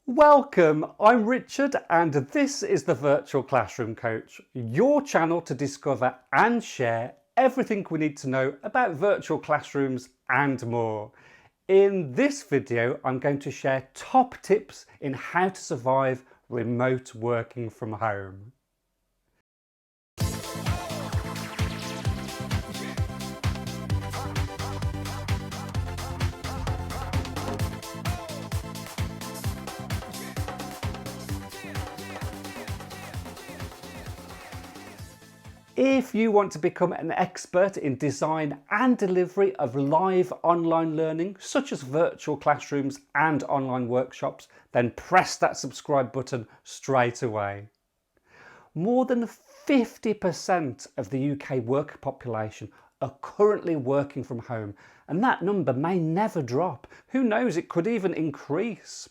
Welcome, I'm Richard and this is the Virtual Classroom Coach, your channel to discover and share everything we need to know about virtual classrooms and more. In this video, I'm going to share top tips in how to survive remote working from home. If you want to become an expert in design and delivery of live online learning, such as virtual classrooms and online workshops, then press that subscribe button straight away. More than 50% of the UK worker population are currently working from home, and that number may never drop. Who knows, it could even increase.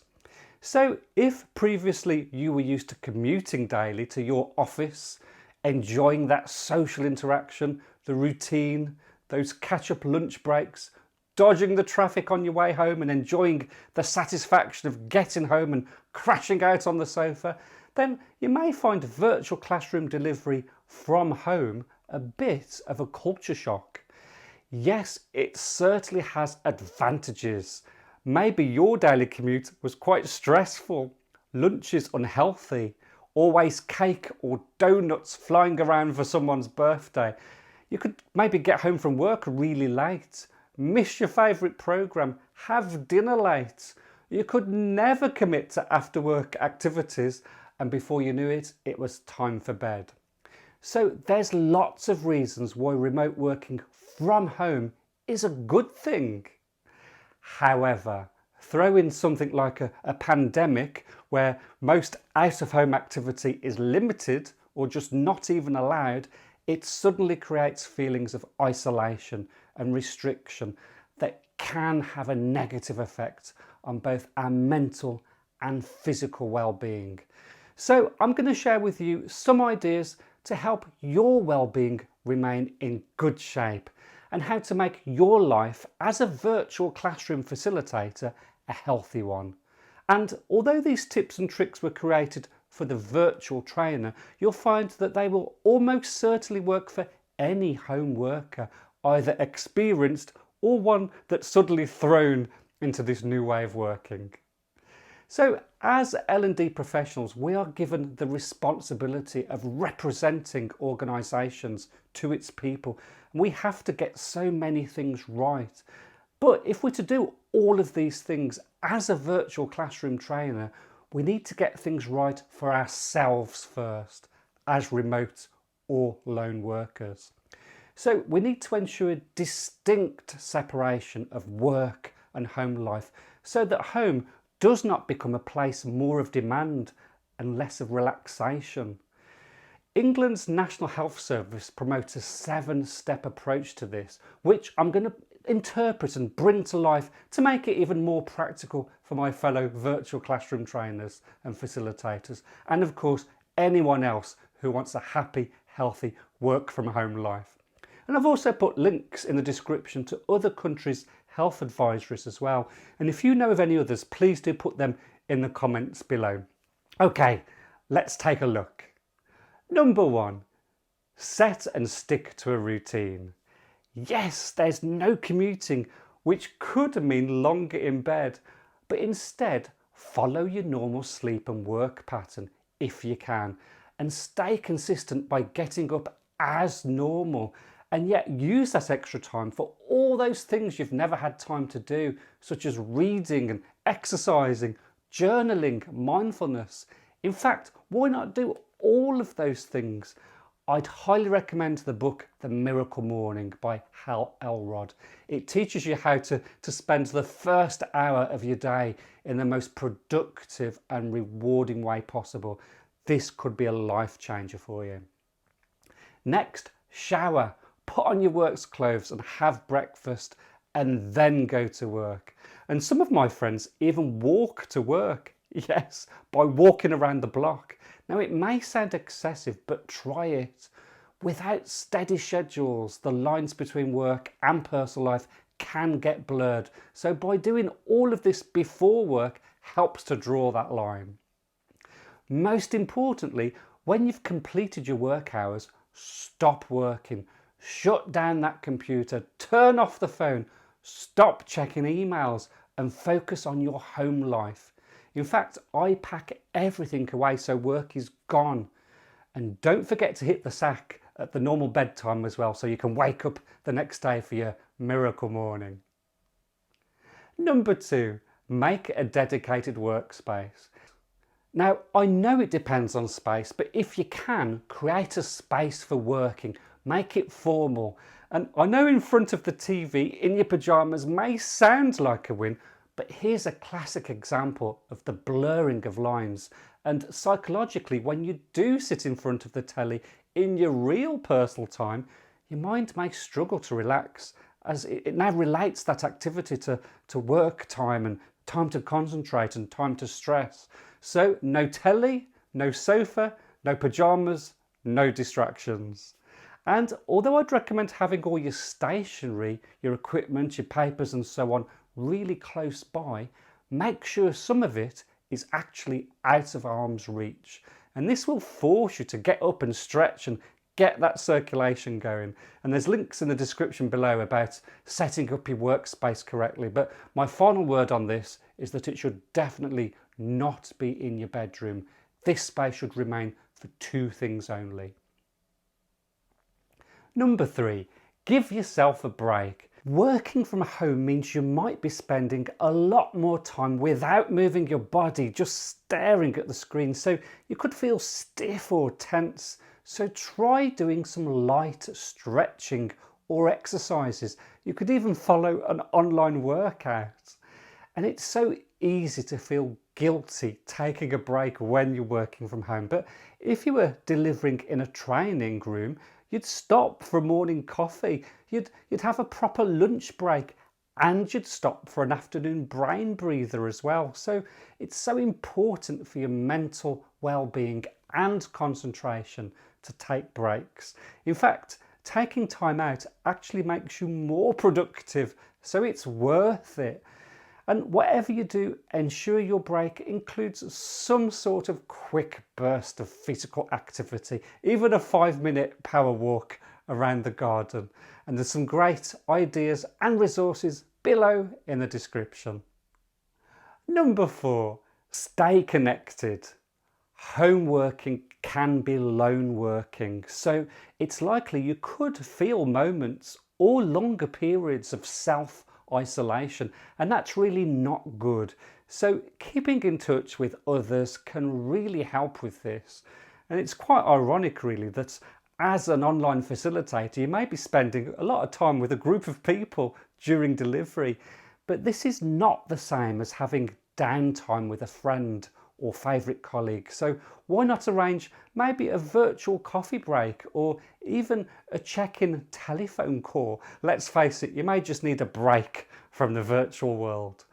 So if previously you were used to commuting daily to your office, enjoying that social interaction, the routine, those catch-up lunch breaks, dodging the traffic on your way home and enjoying the satisfaction of getting home and crashing out on the sofa, then you may find virtual classroom delivery from home a bit of a culture shock. Yes, it certainly has advantages. Maybe your daily commute was quite stressful, lunch is unhealthy, always cake or donuts flying around for someone's birthday. You could maybe get home from work really late, miss your favourite programme, have dinner late. You could never commit to after work activities, and before you knew it, it was time for bed. So there's lots of reasons why remote working from home is a good thing. However, throw in something like a pandemic where most out-of-home activity is limited or just not even allowed, it suddenly creates feelings of isolation and restriction that can have a negative effect on both our mental and physical well-being. So I'm going to share with you some ideas to help your well-being remain in good shape and how to make your life as a virtual classroom facilitator a healthy one. And although these tips and tricks were created for the virtual trainer, you'll find that they will almost certainly work for any home worker, either experienced or one that's suddenly thrown into this new way of working. So as L&D professionals, we are given the responsibility of representing organisations to its people. We have to get so many things right. But if we're to do all of these things as a virtual classroom trainer, we need to get things right for ourselves first, as remote or lone workers. So we need to ensure distinct separation of work and home life so that home does not become a place more of demand and less of relaxation. England's National Health Service promotes a 7-step approach to this, which I'm going to interpret and bring to life to make it even more practical for my fellow virtual classroom trainers and facilitators, and of course anyone else who wants a happy, healthy work from home life. And I've also put links in the description to other countries' health advisories as well, and if you know of any others, please do put them in the comments below. Okay, let's take a look. Number 1, set and stick to a routine. Yes, there's no commuting, which could mean longer in bed, but instead follow your normal sleep and work pattern if you can, and stay consistent by getting up as normal, and yet use that extra time for all those things you've never had time to do, such as reading and exercising, journaling, mindfulness. In fact, why not do all of those things? I'd highly recommend the book The Miracle Morning by ELROD. It teaches you how to spend the first hour of your day in the most productive and rewarding way possible. This could be a life changer for you. Next, shower, put on your work's clothes and have breakfast and then go to work. And some of my friends even walk to work. Yes, by walking around the block. Now it may sound excessive, but try it. Without steady schedules, the lines between work and personal life can get blurred. So by doing all of this before work helps to draw that line. Most importantly, when you've completed your work hours, stop working. Shut down that computer, turn off the phone, stop checking emails and focus on your home life. In fact, I pack everything away so work is gone. And don't forget to hit the sack at the normal bedtime as well, so you can wake up the next day for your miracle morning. Number 2, make a dedicated workspace. Now, I know it depends on space, but if you can, create a space for working, make it formal. And I know in front of the TV in your pyjamas may sound like a win, but here's a classic example of the blurring of lines. And psychologically, when you do sit in front of the telly in your real personal time, your mind may struggle to relax, as it now relates that activity to work time and time to concentrate and time to stress. So no telly, no sofa, no pyjamas, no distractions. And although I'd recommend having all your stationery, your equipment, your papers and so on really close by, make sure some of it is actually out of arm's reach. And this will force you to get up and stretch and get that circulation going. And there's links in the description below about setting up your workspace correctly. But my final word on this is that it should definitely not be in your bedroom. This space should remain for 2 things only. Number 3, give yourself a break. Working from home means you might be spending a lot more time without moving your body, just staring at the screen, so you could feel stiff or tense. So try doing some light stretching or exercises. You could even follow an online workout. And it's so easy to feel guilty taking a break when you're working from home. But if you were delivering in a training room, you'd stop for a morning coffee, you'd have a proper lunch break, and you'd stop for an afternoon brain breather as well. So it's so important for your mental well-being and concentration to take breaks. In fact, taking time out actually makes you more productive, so it's worth it. And whatever you do, ensure your break includes some sort of quick burst of physical activity, even a 5-minute power walk around the garden. And there's some great ideas and resources below in the description. Number 4, stay connected. Home working can be lone working, so it's likely you could feel moments or longer periods of self-isolation, and that's really not good. So keeping in touch with others can really help with this. And it's quite ironic really that as an online facilitator you may be spending a lot of time with a group of people during delivery, but this is not the same as having downtime with a friend or favourite colleague. So why not arrange maybe a virtual coffee break or even a check-in telephone call? Let's face it, you may just need a break from the virtual world.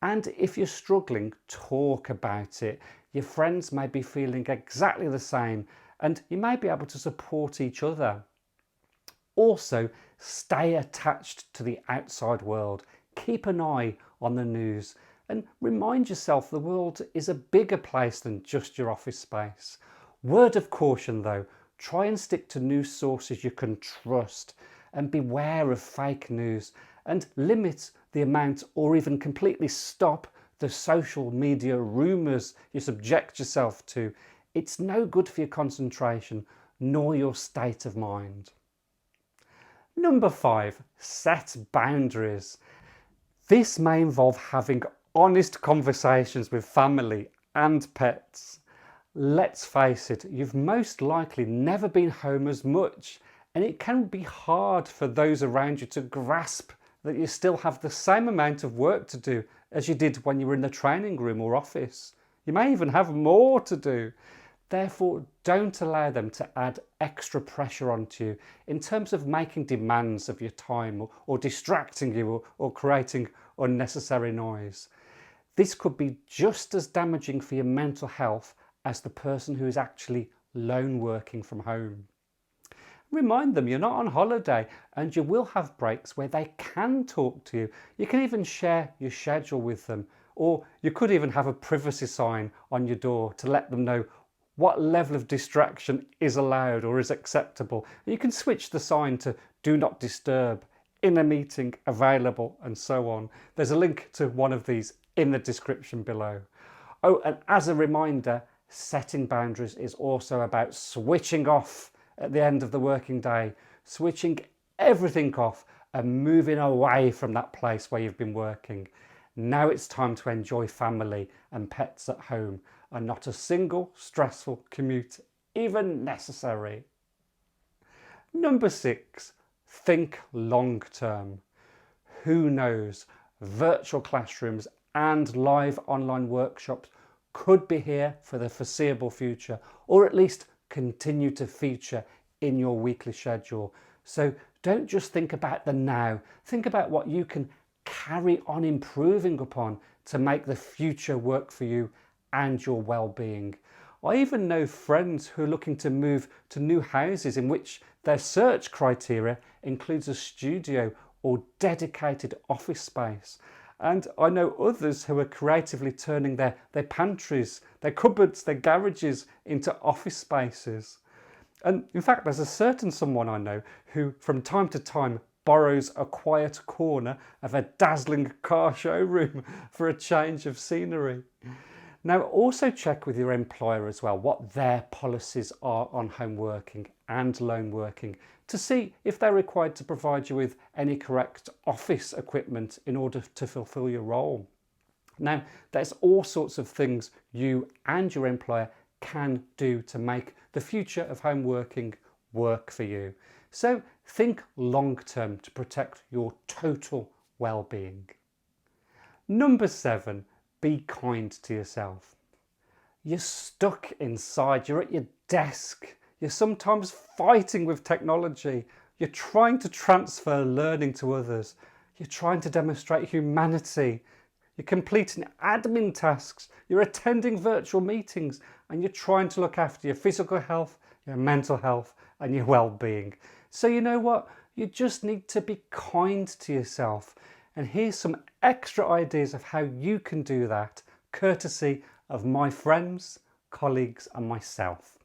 And if you're struggling, talk about it. Your friends may be feeling exactly the same and you may be able to support each other. Also, stay attached to the outside world. Keep an eye on the news and remind yourself the world is a bigger place than just your office space. Word of caution though, try and stick to news sources you can trust and beware of fake news, and limit the amount or even completely stop the social media rumours you subject yourself to. It's no good for your concentration nor your state of mind. Number 5, set boundaries. This may involve having honest conversations with family and pets. Let's face it, you've most likely never been home as much, and it can be hard for those around you to grasp that you still have the same amount of work to do as you did when you were in the training room or office. You may even have more to do. Therefore, don't allow them to add extra pressure onto you in terms of making demands of your time or distracting you or creating unnecessary noise. This could be just as damaging for your mental health as the person who is actually lone working from home. Remind them you're not on holiday and you will have breaks where they can talk to you. You can even share your schedule with them, Or you could even have a privacy sign on your door to let them know what level of distraction is allowed or is acceptable. You can switch the sign to do not disturb, in a meeting, available, and so on. There's a link to one of these in the description below. Oh, and as a reminder, setting boundaries is also about switching off at the end of the working day, switching everything off and moving away from that place where you've been working. Now it's time to enjoy family and pets at home and not a single stressful commute even necessary. Number 6, think long term. Who knows, virtual classrooms and live online workshops could be here for the foreseeable future, or at least continue to feature in your weekly schedule. So don't just think about the now, think about what you can carry on improving upon to make the future work for you and your well-being. I even know friends who are looking to move to new houses in which their search criteria includes a studio or dedicated office space. And I know others who are creatively turning their pantries, their cupboards, their garages into office spaces. And in fact, there's a certain someone I know who from time to time borrows a quiet corner of a dazzling car showroom for a change of scenery. Now, also check with your employer as well what their policies are on home working and lone working to see if they're required to provide you with any correct office equipment in order to fulfill your role. Now, there's all sorts of things you and your employer can do to make the future of home working work for you. So think long term to protect your total well-being. Number 7, be kind to yourself. You're stuck inside, you're at your desk, you're sometimes fighting with technology, you're trying to transfer learning to others, you're trying to demonstrate humanity, you're completing admin tasks, you're attending virtual meetings, and you're trying to look after your physical health, your mental health, and your well-being. So you know what? You just need to be kind to yourself. And here's some extra ideas of how you can do that, courtesy of my friends, colleagues, and myself.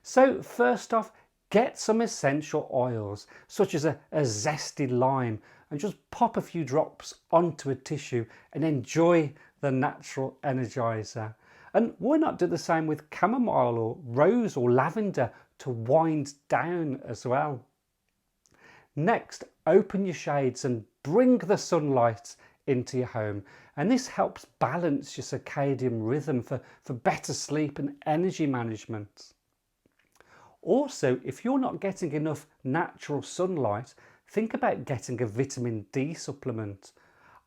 So first off, get some essential oils, such as a zesty lime, and just pop a few drops onto a tissue and enjoy the natural energizer. And why not do the same with chamomile or rose or lavender to wind down as well? Next, open your shades and bring the sunlight into your home. And this helps balance your circadian rhythm for better sleep and energy management. Also, if you're not getting enough natural sunlight, think about getting a vitamin D supplement.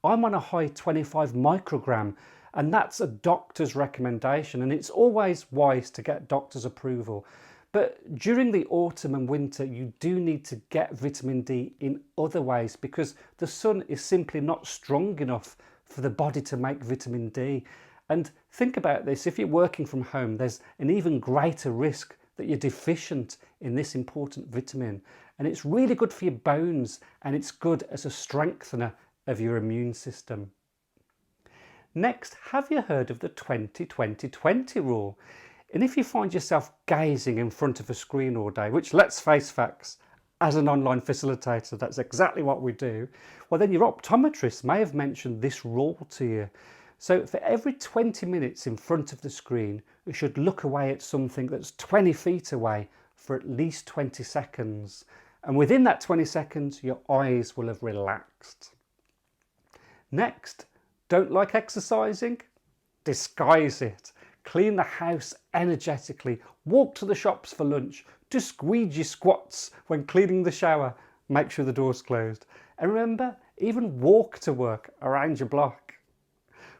I'm on a high 25 microgram, and that's a doctor's recommendation, and it's always wise to get doctor's approval. But during the autumn and winter, you do need to get vitamin D in other ways because the sun is simply not strong enough for the body to make vitamin D. And think about this, if you're working from home, there's an even greater risk that you're deficient in this important vitamin. And it's really good for your bones, and it's good as a strengthener of your immune system. Next, have you heard of the 20-20-20 rule? And if you find yourself gazing in front of a screen all day, which, let's face facts, as an online facilitator, that's exactly what we do, well then your optometrist may have mentioned this rule to you. So for every 20 minutes in front of the screen, you should look away at something that's 20 feet away for at least 20 seconds. And within that 20 seconds, your eyes will have relaxed. Next, don't like exercising? Disguise it. Clean the house energetically, walk to the shops for lunch, do squeegee squats when cleaning the shower, make sure the door's closed. And remember, even walk to work around your block.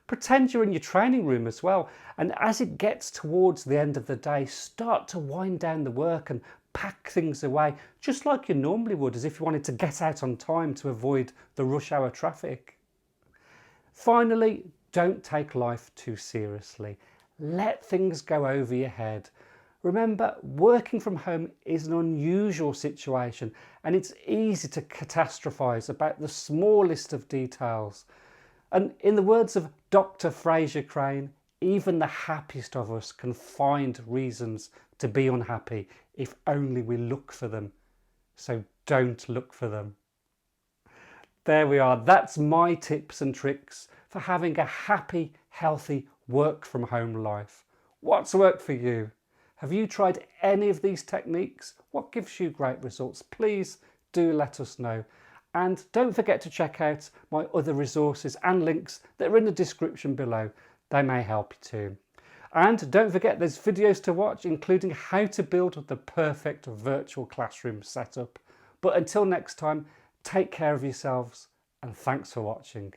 Pretend you're in your training room as well, and as it gets towards the end of the day, start to wind down the work and pack things away, just like you normally would, as if you wanted to get out on time to avoid the rush hour traffic. Finally, don't take life too seriously. Let things go over your head. Remember, working from home is an unusual situation, and it's easy to catastrophize about the smallest of details. And in the words of Dr. Fraser Crane, even the happiest of us can find reasons to be unhappy if only we look for them. So don't look for them. There we are. That's my tips and tricks for having a happy, healthy work from home life. What's worked for you? Have you tried any of these techniques? What gives you great results? Please do let us know. And don't forget to check out my other resources and links that are in the description below. They may help you too. And don't forget there's videos to watch, including how to build the perfect virtual classroom setup. But until next time, take care of yourselves and thanks for watching.